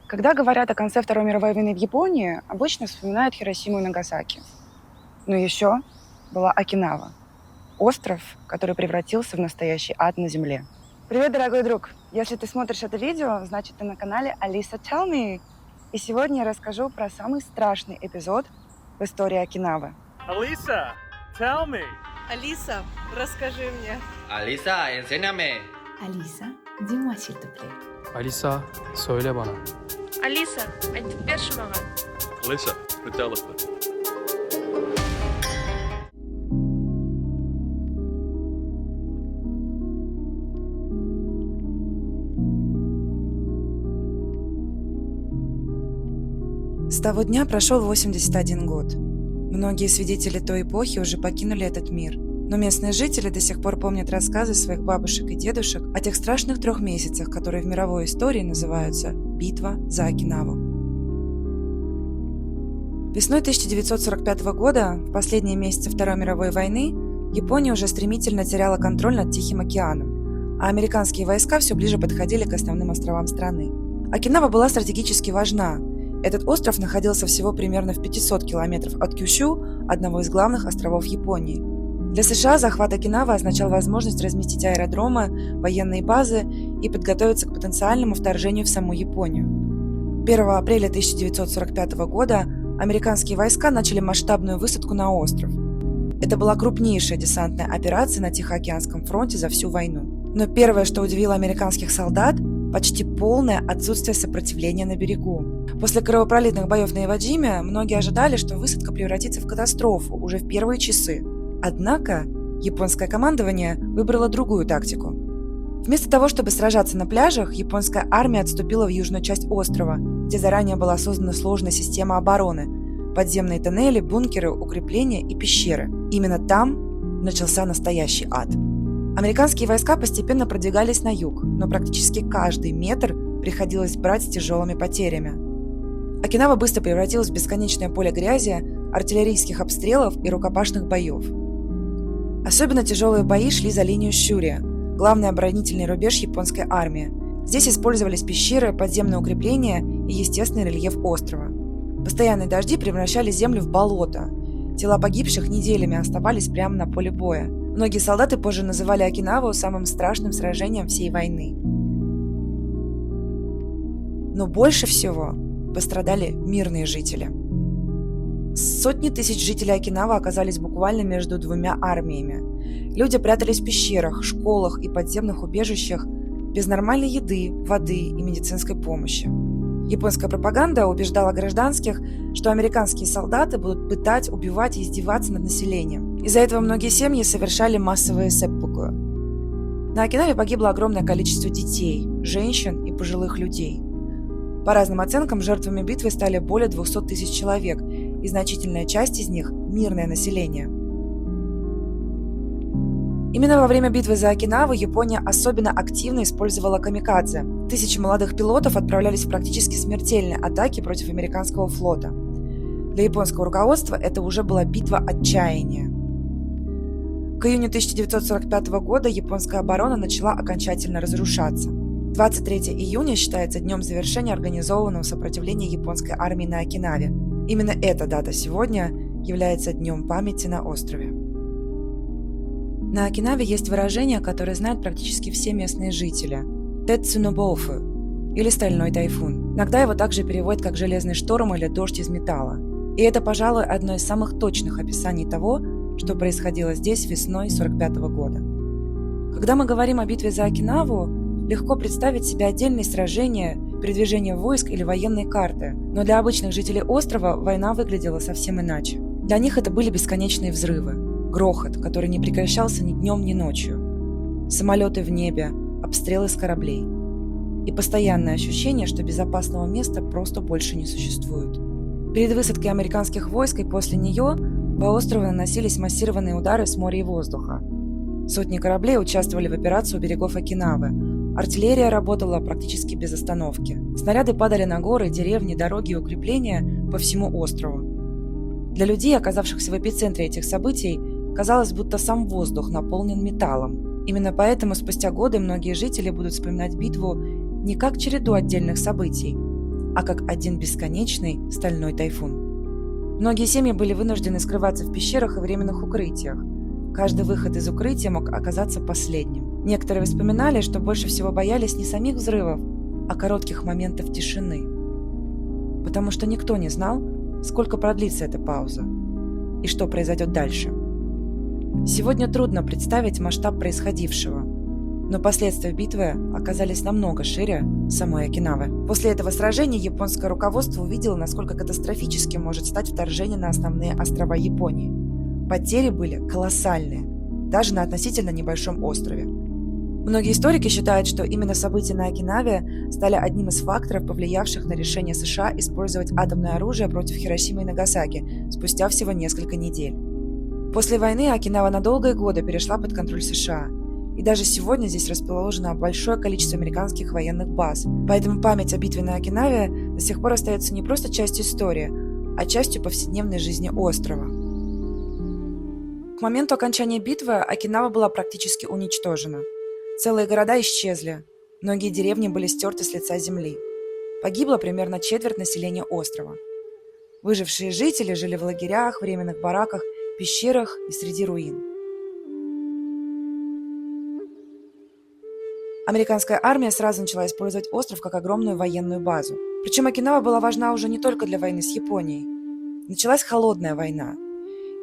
Когда говорят о конце Второй мировой войны в Японии, обычно вспоминают Хиросиму и Нагасаки. Но еще была Окинава – остров, который превратился в настоящий ад на земле. Привет, дорогой друг! Если ты смотришь это видео, значит, ты на канале Алиса Tell Me. И сегодня я расскажу про самый страшный эпизод в истории Окинавы. Alisa, tell me. Алиса, расскажи мне. Alisa, enséñame. Alisa, dis-moi s'il te plaît. Alisa, söyle bana. Алиса, айтып берші маған. Alisa, vertel het me. С того дня прошел 81 год. Многие свидетели той эпохи уже покинули этот мир. Но местные жители до сих пор помнят рассказы своих бабушек и дедушек о тех страшных 3 месяцах, которые в мировой истории называются «Битва за Окинаву». Весной 1945 года, в последние месяцы Второй мировой войны, Япония уже стремительно теряла контроль над Тихим океаном, а американские войска все ближе подходили к основным островам страны. Окинава была стратегически важна. Этот остров находился всего примерно в 500 километров от Кюсю, одного из главных островов Японии. Для США захват Окинавы означал возможность разместить аэродромы, военные базы и подготовиться к потенциальному вторжению в саму Японию. 1 апреля 1945 года американские войска начали масштабную высадку на остров. Это была крупнейшая десантная операция на Тихоокеанском фронте за всю войну. Но первое, что удивило американских солдат – почти полное отсутствие сопротивления на берегу. После кровопролитных боев на Иваджиме многие ожидали, что высадка превратится в катастрофу уже в первые часы. Однако японское командование выбрало другую тактику. Вместо того, чтобы сражаться на пляжах, японская армия отступила в южную часть острова, где заранее была создана сложная система обороны – подземные тоннели, бункеры, укрепления и пещеры. Именно там начался настоящий ад. Американские войска постепенно продвигались на юг, но практически каждый метр приходилось брать с тяжелыми потерями. Окинава быстро превратилась в бесконечное поле грязи, артиллерийских обстрелов и рукопашных боев. Особенно тяжелые бои шли за линию Щурия, главный оборонительный рубеж японской армии. Здесь использовались пещеры, подземные укрепления и естественный рельеф острова. Постоянные дожди превращали землю в болото. Тела погибших неделями оставались прямо на поле боя. Многие солдаты позже называли Окинаву самым страшным сражением всей войны. Но больше всего пострадали мирные жители. Сотни тысяч жителей Окинавы оказались буквально между двумя армиями. Люди прятались в пещерах, школах и подземных убежищах без нормальной еды, воды и медицинской помощи. Японская пропаганда убеждала гражданских, что американские солдаты будут пытать, убивать и издеваться над населением. Из-за этого многие семьи совершали массовые сэппуку. На Окинаве погибло огромное количество детей, женщин и пожилых людей. По разным оценкам, жертвами битвы стали более 200 тысяч человек, и значительная часть из них – мирное население. Именно во время битвы за Окинаву Япония особенно активно использовала камикадзе. Тысячи молодых пилотов отправлялись в практически смертельные атаки против американского флота. Для японского руководства это уже была битва отчаяния. К июню 1945 года японская оборона начала окончательно разрушаться. 23 июня считается днем завершения организованного сопротивления японской армии на Окинаве. Именно эта дата сегодня является днем памяти на острове. На Окинаве есть выражение, которое знают практически все местные жители – «Тетсу но бофу» или «стальной тайфун». Иногда его также переводят как «железный шторм» или «дождь из металла». И это, пожалуй, одно из самых точных описаний того, что происходило здесь весной 1945 года. Когда мы говорим о битве за Окинаву, легко представить себе отдельные сражения, передвижение войск или военные карты. Но для обычных жителей острова война выглядела совсем иначе. Для них это были бесконечные взрывы, грохот, который не прекращался ни днем, ни ночью, самолеты в небе, обстрелы с кораблей и постоянное ощущение, что безопасного места просто больше не существует. Перед высадкой американских войск и после нее по острову наносились массированные удары с моря и воздуха. Сотни кораблей участвовали в операции у берегов Окинавы. Артиллерия работала практически без остановки. Снаряды падали на горы, деревни, дороги и укрепления по всему острову. Для людей, оказавшихся в эпицентре этих событий, казалось, будто сам воздух наполнен металлом. Именно поэтому спустя годы многие жители будут вспоминать битву не как череду отдельных событий, а как один бесконечный стальной тайфун. Многие семьи были вынуждены скрываться в пещерах и временных укрытиях. Каждый выход из укрытия мог оказаться последним. Некоторые вспоминали, что больше всего боялись не самих взрывов, а коротких моментов тишины. Потому что никто не знал, сколько продлится эта пауза и что произойдет дальше. Сегодня трудно представить масштаб происходившего, но последствия битвы оказались намного шире самой Окинавы. После этого сражения японское руководство увидело, насколько катастрофическим может стать вторжение на основные острова Японии. Потери были колоссальные, даже на относительно небольшом острове. Многие историки считают, что именно события на Окинаве стали одним из факторов, повлиявших на решение США использовать атомное оружие против Хиросимы и Нагасаки спустя всего несколько недель. После войны Окинава на долгие годы перешла под контроль США, и даже сегодня здесь расположено большое количество американских военных баз, поэтому память о битве на Окинаве до сих пор остается не просто частью истории, а частью повседневной жизни острова. К моменту окончания битвы Окинава была практически уничтожена. Целые города исчезли, многие деревни были стерты с лица земли. Погибло примерно четверть населения острова. Выжившие жители жили в лагерях, временных бараках, пещерах и среди руин. Американская армия сразу начала использовать остров как огромную военную базу. Причем Окинава была важна уже не только для войны с Японией. Началась холодная война,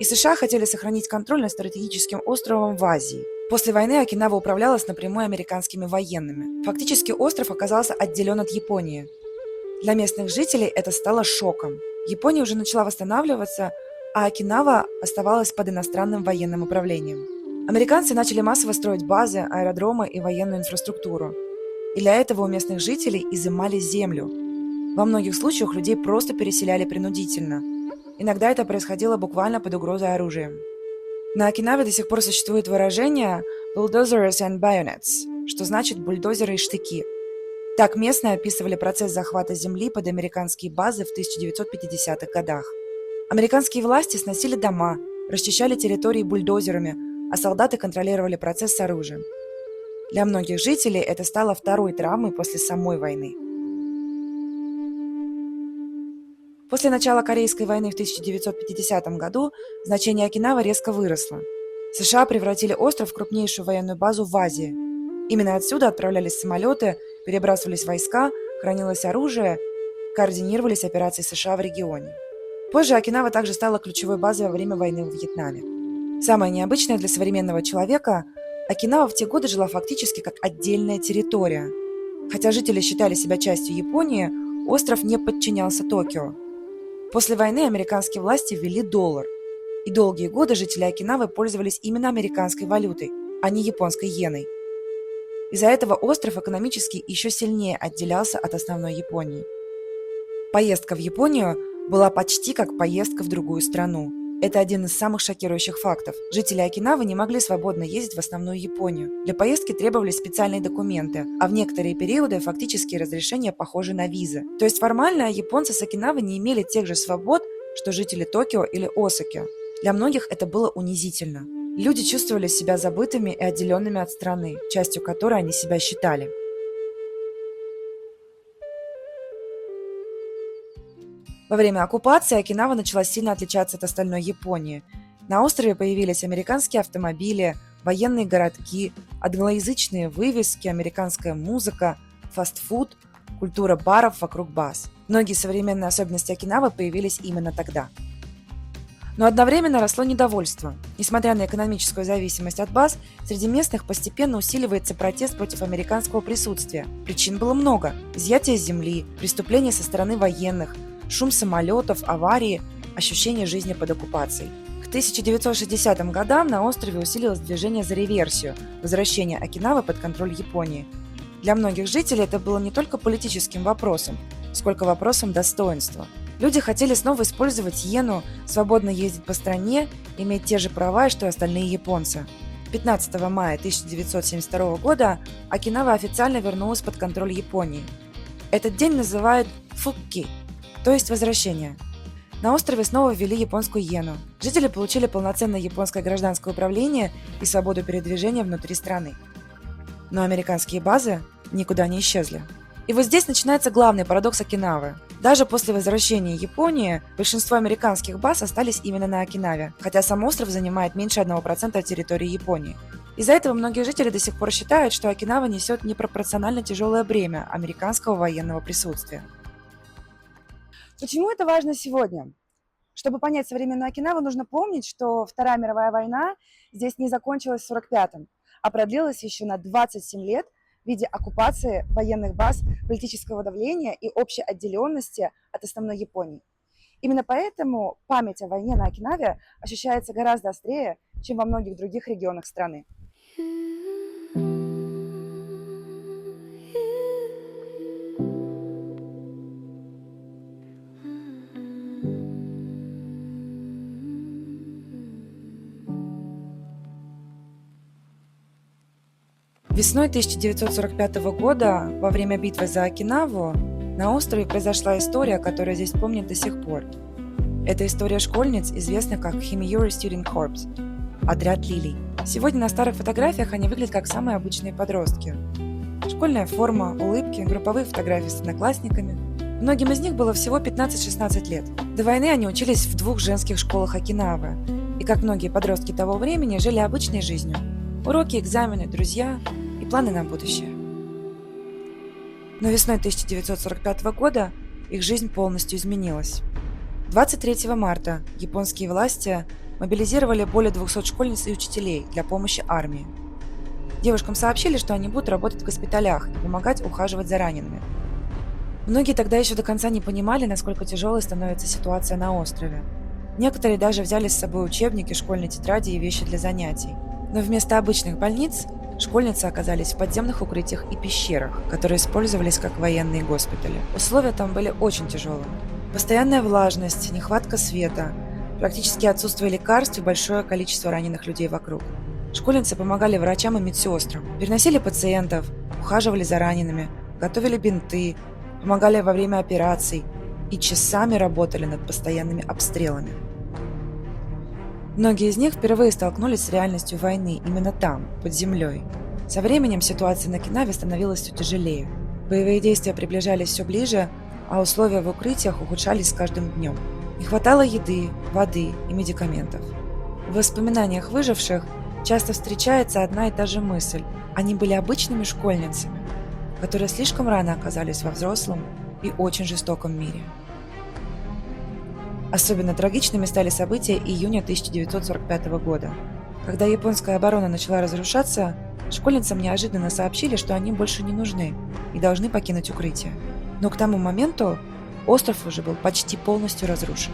и США хотели сохранить контроль над стратегическим островом в Азии. После войны Окинава управлялась напрямую американскими военными. Фактически остров оказался отделен от Японии. Для местных жителей это стало шоком. Япония уже начала восстанавливаться, а Окинава оставалась под иностранным военным управлением. Американцы начали массово строить базы, аэродромы и военную инфраструктуру. И для этого у местных жителей изымали землю. Во многих случаях людей просто переселяли принудительно. Иногда это происходило буквально под угрозой оружием. На Окинаве до сих пор существует выражение «bulldozers and bayonets», что значит «бульдозеры и штыки». Так местные описывали процесс захвата земли под американские базы в 1950-х годах. Американские власти сносили дома, расчищали территории бульдозерами, а солдаты контролировали процесс с оружием. Для многих жителей это стало второй травмой после самой войны. После начала Корейской войны в 1950 году значение Окинавы резко выросло. США превратили остров в крупнейшую военную базу в Азии. Именно отсюда отправлялись самолеты, перебрасывались войска, хранилось оружие, координировались операции США в регионе. Позже Окинава также стала ключевой базой во время войны в Вьетнаме. Самое необычное для современного человека – Окинава в те годы жила фактически как отдельная территория. Хотя жители считали себя частью Японии, остров не подчинялся Токио. После войны американские власти ввели доллар, и долгие годы жители Окинавы пользовались именно американской валютой, а не японской иеной. Из-за этого остров экономически еще сильнее отделялся от основной Японии. Поездка в Японию была почти как поездка в другую страну. Это один из самых шокирующих фактов. Жители Окинавы не могли свободно ездить в основную Японию. Для поездки требовались специальные документы, а в некоторые периоды фактические разрешения похожи на визы. То есть формально японцы с Окинавы не имели тех же свобод, что жители Токио или Осаки. Для многих это было унизительно. Люди чувствовали себя забытыми и отделенными от страны, частью которой они себя считали. Во время оккупации Окинава начала сильно отличаться от остальной Японии. На острове появились американские автомобили, военные городки, англоязычные вывески, американская музыка, фастфуд, культура баров вокруг баз. Многие современные особенности Окинавы появились именно тогда. Но одновременно росло недовольство. Несмотря на экономическую зависимость от баз, среди местных постепенно усиливается протест против американского присутствия. Причин было много: изъятие земли, преступления со стороны военных, шум самолетов, аварии, ощущение жизни под оккупацией. К 1960 годам на острове усилилось движение за реверсию, возвращение Окинавы под контроль Японии. Для многих жителей это было не только политическим вопросом, сколько вопросом достоинства. Люди хотели снова использовать иену, свободно ездить по стране, иметь те же права, что и остальные японцы. 15 мая 1972 года Окинава официально вернулась под контроль Японии. Этот день называют «фукки», то есть возвращение. На острове снова ввели японскую иену. Жители получили полноценное японское гражданское управление и свободу передвижения внутри страны. Но американские базы никуда не исчезли. И вот здесь начинается главный парадокс Окинавы. Даже после возвращения Японии большинство американских баз остались именно на Окинаве, хотя сам остров занимает меньше 1% территории Японии. Из-за этого многие жители до сих пор считают, что Окинава несет непропорционально тяжелое бремя американского военного присутствия. Почему это важно сегодня? Чтобы понять современную Окинаву, нужно помнить, что Вторая мировая война здесь не закончилась в 1945-м, а продлилась еще на 27 лет в виде оккупации военных баз, политического давления и общей отделенности от основной Японии. Именно поэтому память о войне на Окинаве ощущается гораздо острее, чем во многих других регионах страны. Весной 1945 года, во время битвы за Окинаву, на острове произошла история, которую здесь помнят до сих пор. Это история школьниц, известных как Химиюри Student Corps – отряд лилий. Сегодня на старых фотографиях они выглядят как самые обычные подростки. Школьная форма, улыбки, групповые фотографии с одноклассниками. Многим из них было всего 15-16 лет. До войны они учились в 2 женских школах Окинавы и, как многие подростки того времени, жили обычной жизнью. Уроки, экзамены, друзья и планы на будущее. Но весной 1945 года их жизнь полностью изменилась. 23 марта японские власти мобилизировали более 200 школьниц и учителей для помощи армии. Девушкам сообщили, что они будут работать в госпиталях и помогать ухаживать за ранеными. Многие тогда еще до конца не понимали, насколько тяжелой становится ситуация на острове. Некоторые даже взяли с собой учебники, школьные тетради и вещи для занятий. Но вместо обычных больниц школьницы оказались в подземных укрытиях и пещерах, которые использовались как военные госпитали. Условия там были очень тяжелыми. Постоянная влажность, нехватка света, практически отсутствие лекарств и большое количество раненых людей вокруг. Школьницы помогали врачам и медсестрам, переносили пациентов, ухаживали за ранеными, готовили бинты, помогали во время операций и часами работали над постоянными обстрелами. Многие из них впервые столкнулись с реальностью войны именно там, под землей. Со временем ситуация на Окинаве становилась все тяжелее. Боевые действия приближались все ближе, а условия в укрытиях ухудшались с каждым днем. Не хватало еды, воды и медикаментов. В воспоминаниях выживших часто встречается одна и та же мысль. Они были обычными школьницами, которые слишком рано оказались во взрослом и очень жестоком мире. Особенно трагичными стали события июня 1945 года. Когда японская оборона начала разрушаться, школьницам неожиданно сообщили, что они больше не нужны и должны покинуть укрытие. Но к тому моменту остров уже был почти полностью разрушен.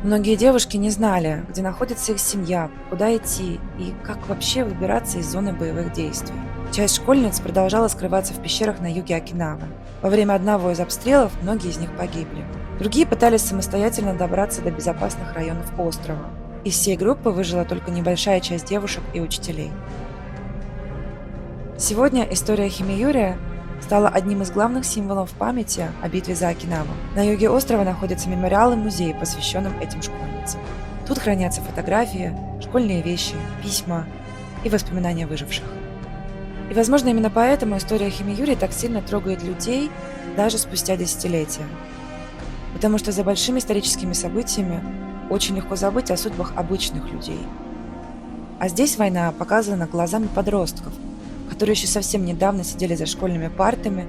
Многие девушки не знали, где находится их семья, куда идти и как вообще выбираться из зоны боевых действий. Часть школьниц продолжала скрываться в пещерах на юге Окинавы. Во время одного из обстрелов многие из них погибли. Другие пытались самостоятельно добраться до безопасных районов острова. Из всей группы выжила только небольшая часть девушек и учителей. Сегодня история Химиюри стала одним из главных символов памяти о битве за Окинаву. На юге острова находятся мемориалы и музеи, посвященным этим школьницам. Тут хранятся фотографии, школьные вещи, письма и воспоминания выживших. И, возможно, именно поэтому история Химиюри так сильно трогает людей даже спустя десятилетия. Потому что за большими историческими событиями очень легко забыть о судьбах обычных людей. А здесь война показана глазами подростков, которые еще совсем недавно сидели за школьными партами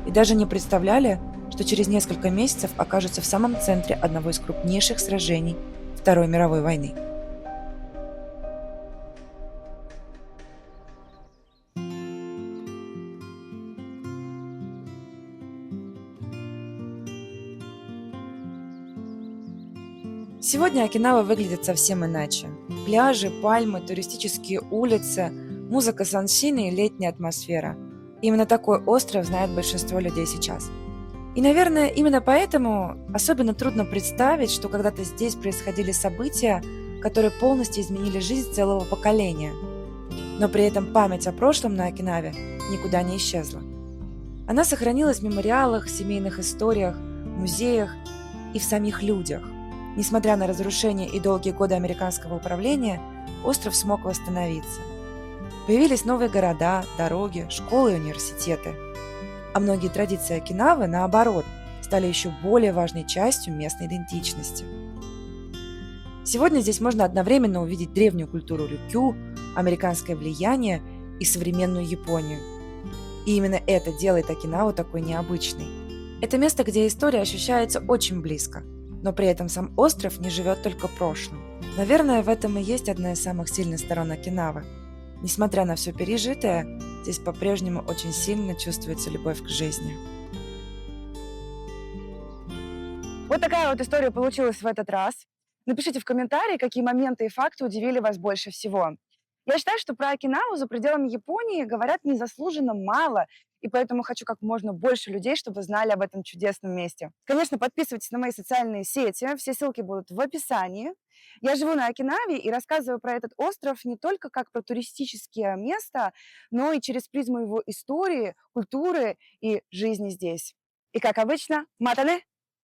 и даже не представляли, что через несколько месяцев окажутся в самом центре одного из крупнейших сражений Второй мировой войны. Сегодня Окинава выглядит совсем иначе. Пляжи, пальмы, туристические улицы, музыка сансины и летняя атмосфера. Именно такой остров знает большинство людей сейчас. И, наверное, именно поэтому особенно трудно представить, что когда-то здесь происходили события, которые полностью изменили жизнь целого поколения. Но при этом память о прошлом на Окинаве никуда не исчезла. Она сохранилась в мемориалах, семейных историях, музеях и в самих людях. Несмотря на разрушение и долгие годы американского управления, остров смог восстановиться. Появились новые города, дороги, школы и университеты. А многие традиции Окинавы, наоборот, стали еще более важной частью местной идентичности. Сегодня здесь можно одновременно увидеть древнюю культуру рюкю, американское влияние и современную Японию. И именно это делает Окинаву такой необычной. Это место, где история ощущается очень близко, но при этом сам остров не живет только прошлым. Наверное, в этом и есть одна из самых сильных сторон Окинавы. Несмотря на все пережитое, здесь по-прежнему очень сильно чувствуется любовь к жизни. Вот такая вот история получилась в этот раз. Напишите в комментарии, какие моменты и факты удивили вас больше всего. Я считаю, что про Окинаву за пределами Японии говорят незаслуженно мало, и поэтому хочу как можно больше людей, чтобы знали об этом чудесном месте. Конечно, подписывайтесь на мои социальные сети, все ссылки будут в описании. Я живу на Окинаве и рассказываю про этот остров не только как про туристическое место, но и через призму его истории, культуры и жизни здесь. И как обычно, матане!